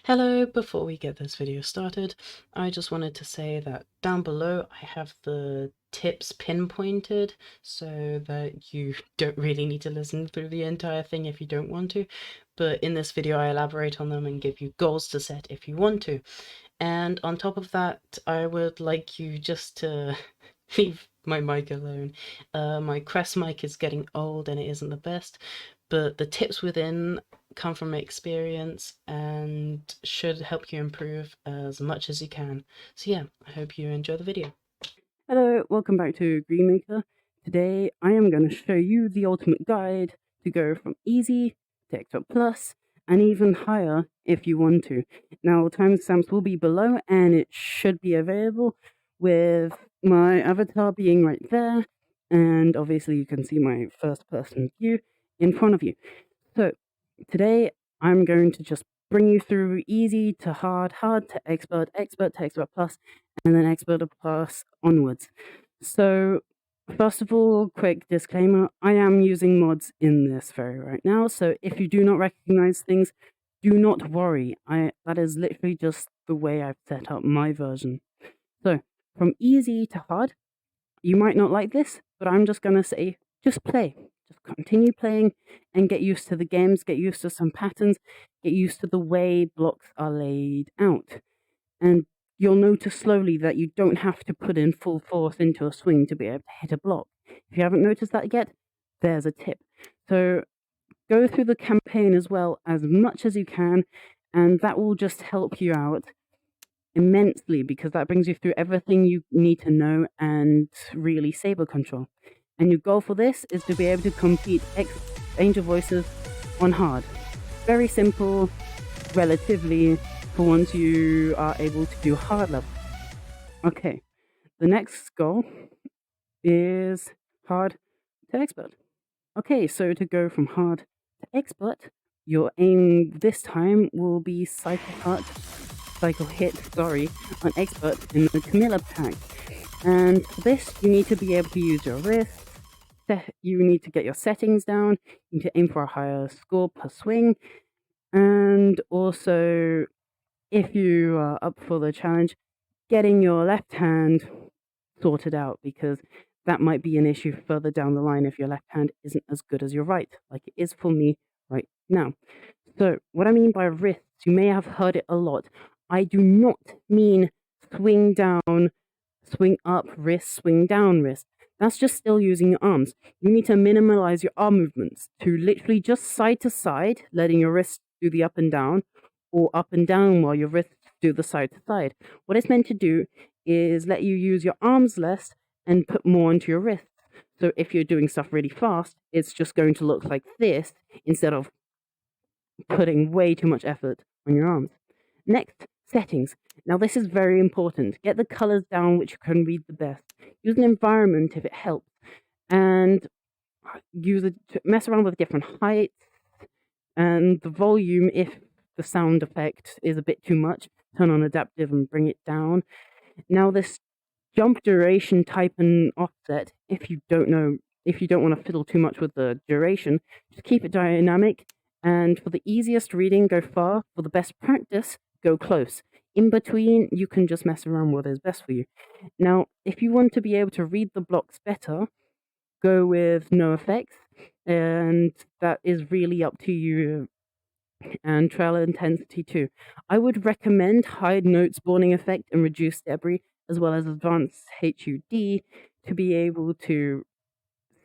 Hello, before we get this video started, I just wanted to say that down below I have the tips pinpointed so that you don't really need to listen through the entire thing if you don't want to, but in this video I elaborate on them and give you goals to set if you want to. And on top of that, I would like you just to leave my mic alone. My Crest mic is getting old and it isn't the best, but the tips within come from experience and should help you improve as much as you can. So yeah, I hope you enjoy the video. Hello, welcome back to Greenmaker. Today I am going to show you the ultimate guide to go from easy to expert plus and even higher if you want to. Now timestamps will be below and it should be available with my avatar being right there, and obviously you can see my first person view in front of you. So today I'm going to just bring you through easy to hard, hard to expert, expert to expert plus, and then expert plus onwards. So first of all, quick disclaimer, I am using mods in this right now, so if you do not recognize things, do not worry. That is literally just the way I've set up my version. So from easy to hard, you might not like this, but I'm just going to say, just play. Just continue playing and get used to the games, get used to some patterns, get used to the way blocks are laid out. And you'll notice slowly that you don't have to put in full force into a swing to be able to hit a block. If you haven't noticed that yet, there's a tip. So go through the campaign as well as much as you can, and that will just help you out immensely because that brings you through everything you need to know and really Saber control. And your goal for this is to be able to complete Angel Voices on hard. Very simple, relatively, for once you are able to do hard level. Okay, the next goal is hard to expert. Okay, so to go from hard to expert, your aim this time will be cycle hit, on expert in the Camilla pack. And for this, you need to be able to use your wrist. You need to get your settings down. You need to aim for a higher score per swing. And also, if you are up for the challenge, getting your left hand sorted out, because that might be an issue further down the line if your left hand isn't as good as your right, like it is for me right now. So what I mean by wrists, you may have heard it a lot. I do not mean swing down, swing up, wrist, swing down, wrist. That's just still using your arms. You need to minimize your arm movements to literally just side to side, letting your wrist do the up and down, or up and down while your wrists do the side to side. What it's meant to do is let you use your arms less and put more into your wrists. So if you're doing stuff really fast, it's just going to look like this instead of putting way too much effort on your arms. Next, settings. Now this is very important. Get the colors down which you can read the best. Use an environment if it helps, and mess around with different heights and the volume if the sound effect is a bit too much. Turn on adaptive and bring it down. Now this jump duration type and offset, if you don't want to fiddle too much with the duration, just keep it dynamic. And for the easiest reading, go far. For the best practice, go close. In between, you can just mess around with what is best for you. Now, if you want to be able to read the blocks better, go with no effects, and that is really up to you, and trail intensity too. I would recommend hide note spawning effect and reduce debris, as well as advanced HUD, to be able to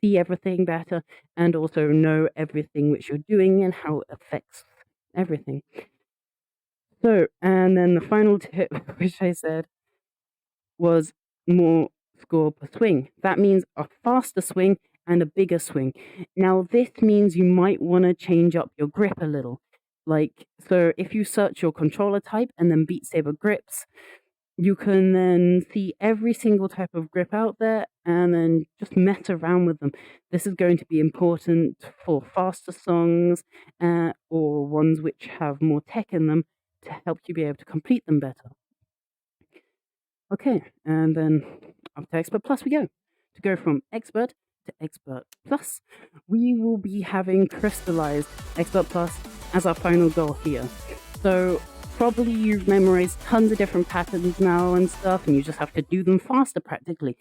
see everything better and also know everything which you're doing and how it affects everything. So, and then the final tip, which I said, was more score per swing. That means a faster swing and a bigger swing. Now, this means you might want to change up your grip a little. So if you search your controller type and then Beat Saber grips, you can then see every single type of grip out there and then just mess around with them. This is going to be important for faster songs or ones which have more tech in them to help you be able to complete them better. Okay, and then up to Expert Plus we go. To go from Expert to Expert Plus, we will be having Crystallized Expert Plus as our final goal here. So probably you've memorized tons of different patterns now and stuff, and you just have to do them faster practically.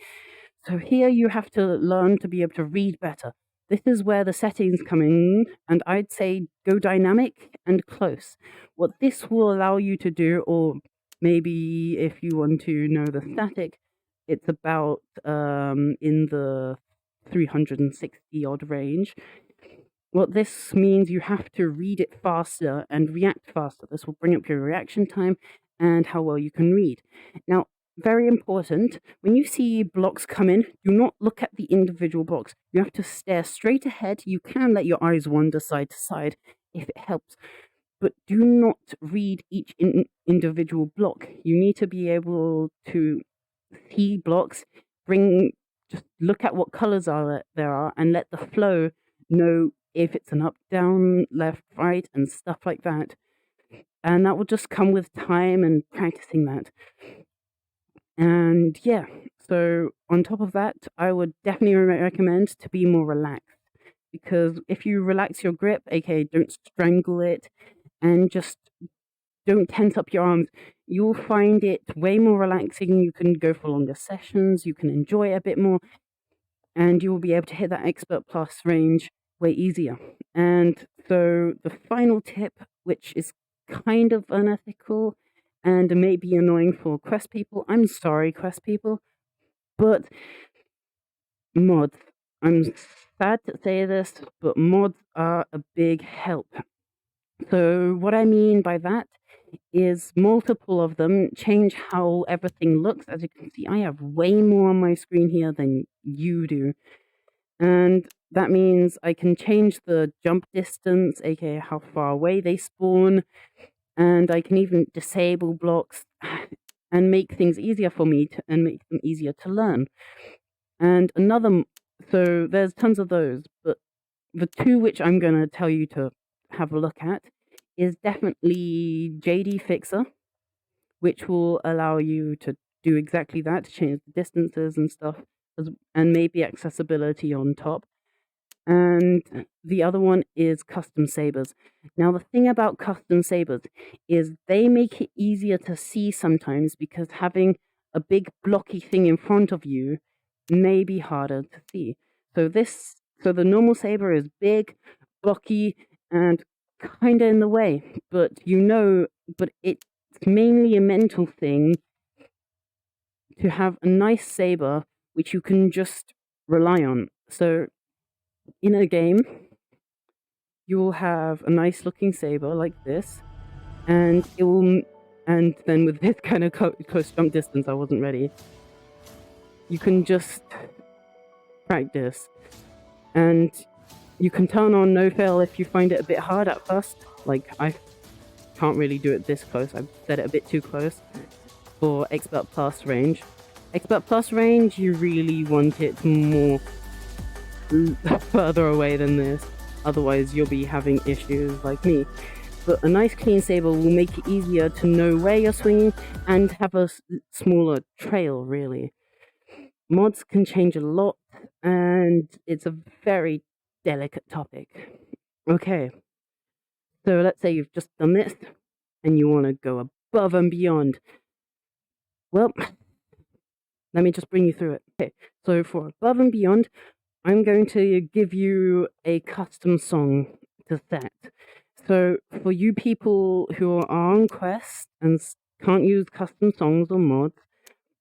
So here you have to learn to be able to read better. This is where the settings come in, and I'd say go dynamic and close. What this will allow you to do, or maybe if you want to know the static, it's about in the 360 odd range. What this means, you have to read it faster and react faster. This will bring up your reaction time and how well you can read. Now, very important, when you see blocks come in, do not look at the individual blocks. You have to stare straight ahead. You can let your eyes wander side to side if it helps, but do not read each individual block. You need to be able to see blocks, just look at what colors there are, and let the flow know if it's an up, down, left, right, and stuff like that. And that will just come with time and practicing that. And yeah, so on top of that, I would definitely recommend to be more relaxed, because if you relax your grip, aka don't strangle it, and just don't tense up your arms, you'll find it way more relaxing. You can go for longer sessions, you can enjoy it a bit more, and you will be able to hit that Expert Plus range way easier. And so the final tip, which is kind of unethical and maybe annoying for Quest people, I'm sorry, Quest people, but mods. I'm sad to say this, but mods are a big help. So what I mean by that is multiple of them change how everything looks. As you can see, I have way more on my screen here than you do. And that means I can change the jump distance, aka how far away they spawn, and I can even disable blocks and make things easier for me and make them easier to learn. And so there's tons of those, but the two which I'm going to tell you to have a look at is definitely JD Fixer, which will allow you to do exactly that, to change the distances and stuff, and maybe accessibility on top. And the other one is Custom Sabers. Now, the thing about Custom Sabers is they make it easier to see sometimes, because having a big blocky thing in front of you may be harder to see. So the normal Saber is big, blocky, and kind of in the way, but it's mainly a mental thing to have a nice Saber which you can just rely on. So in a game, you will have a nice looking Saber like this, and then with this kind of close jump distance, I wasn't ready. You can just practice, and you can turn on no fail if you find it a bit hard at first. Like, I can't really do it this close. I've set it a bit too close for Expert Plus range. Expert Plus range, you really want it more further away than this. Otherwise, you'll be having issues like me. But a nice clean Saber will make it easier to know where you're swinging and have a smaller trail, really. Mods can change a lot, and it's a very delicate topic. Okay, so let's say you've just done this and you want to go above and beyond. Well, let me just bring you through it. Okay, so for above and beyond, I'm going to give you a custom song to set. So for you people who are on Quest and can't use custom songs or mods,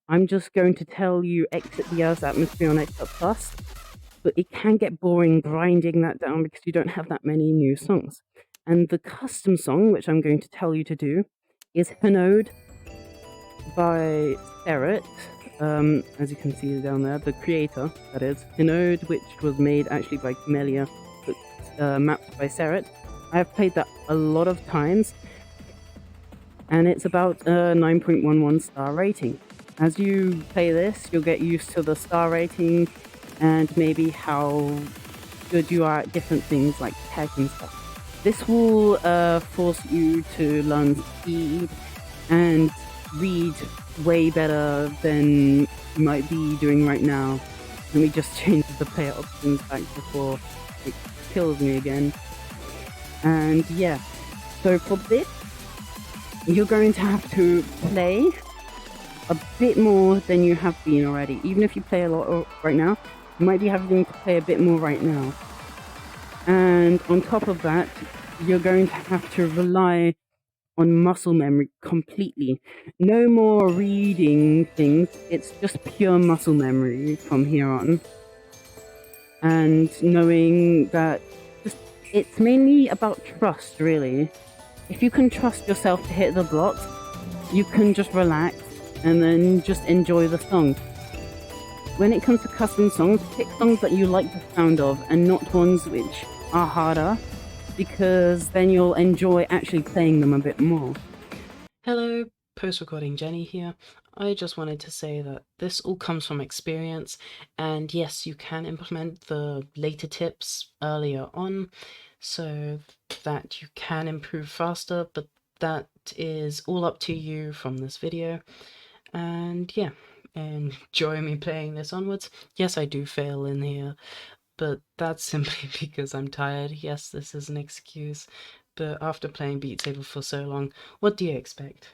I'm just going to tell you exit the Earth's atmosphere on Expert Plus, but it can get boring grinding that down because you don't have that many new songs. And the custom song, which I'm going to tell you to do, is Hinode by Saber. As you can see down there, the creator, that is, Hinode, which was made actually by Camellia, but mapped by Saber. I have played that a lot of times, and it's about a 9.11 star rating. As you play this, you'll get used to the star rating and maybe how good you are at different things like tech and stuff. This will force you to learn speed and read way better than you might be doing right now. Let me just change the player options back before it kills me again. And yeah, so for this, you're going to have to play a bit more than you have been already. Even if you play a lot right now, you might be having to play a bit more right now. And on top of that, you're going to have to rely on muscle memory completely. No more reading things, it's just pure muscle memory from here on. And knowing that it's mainly about trust, really. If you can trust yourself to hit the blocks, you can just relax and then just enjoy the song. When it comes to custom songs, pick songs that you like the sound of and not ones which are harder, because then you'll enjoy actually playing them a bit more. Hello, post-recording Jenny here. I just wanted to say that this all comes from experience, and yes, you can implement the later tips earlier on so that you can improve faster, but that is all up to you from this video. And yeah, enjoy me playing this onwards. Yes, I do fail in here, but that's simply because I'm tired. Yes, this is an excuse, but after playing Beat Saber for so long, what do you expect?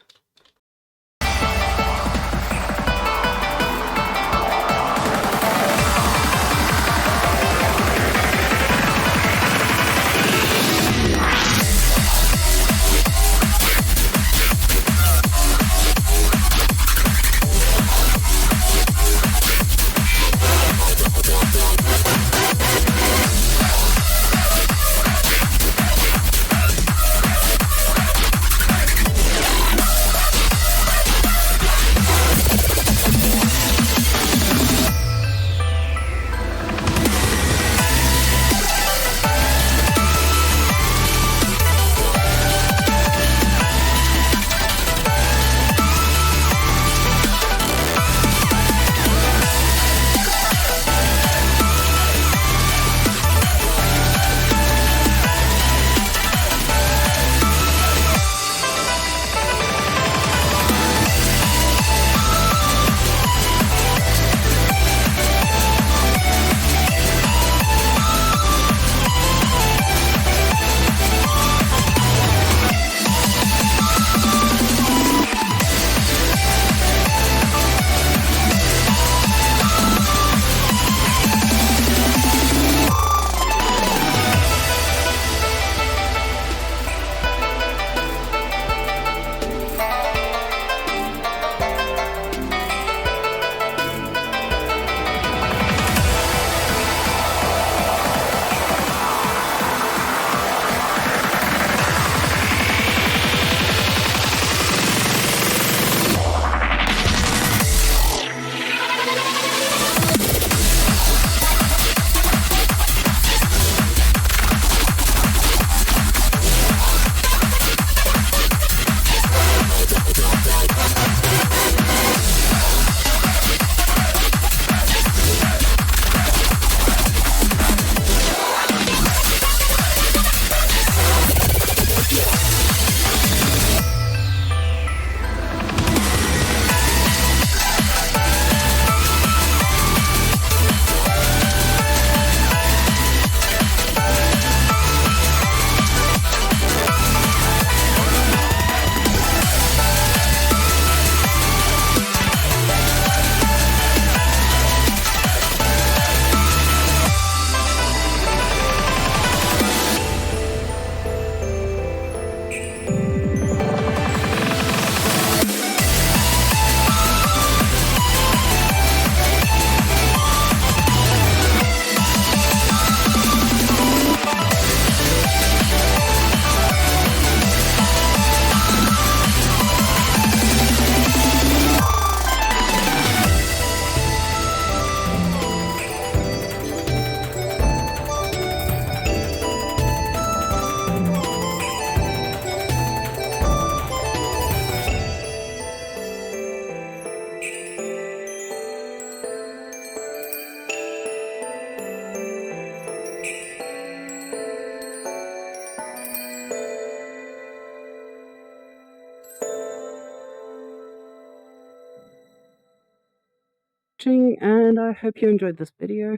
And I hope you enjoyed this video.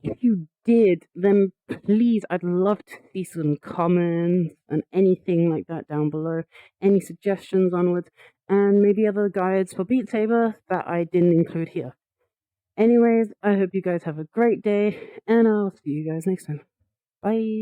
If you did, then please, I'd love to see some comments and anything like that down below. Any suggestions onwards, and maybe other guides for Beat Saber that I didn't include here. Anyways, I hope you guys have a great day, and I'll see you guys next time. Bye!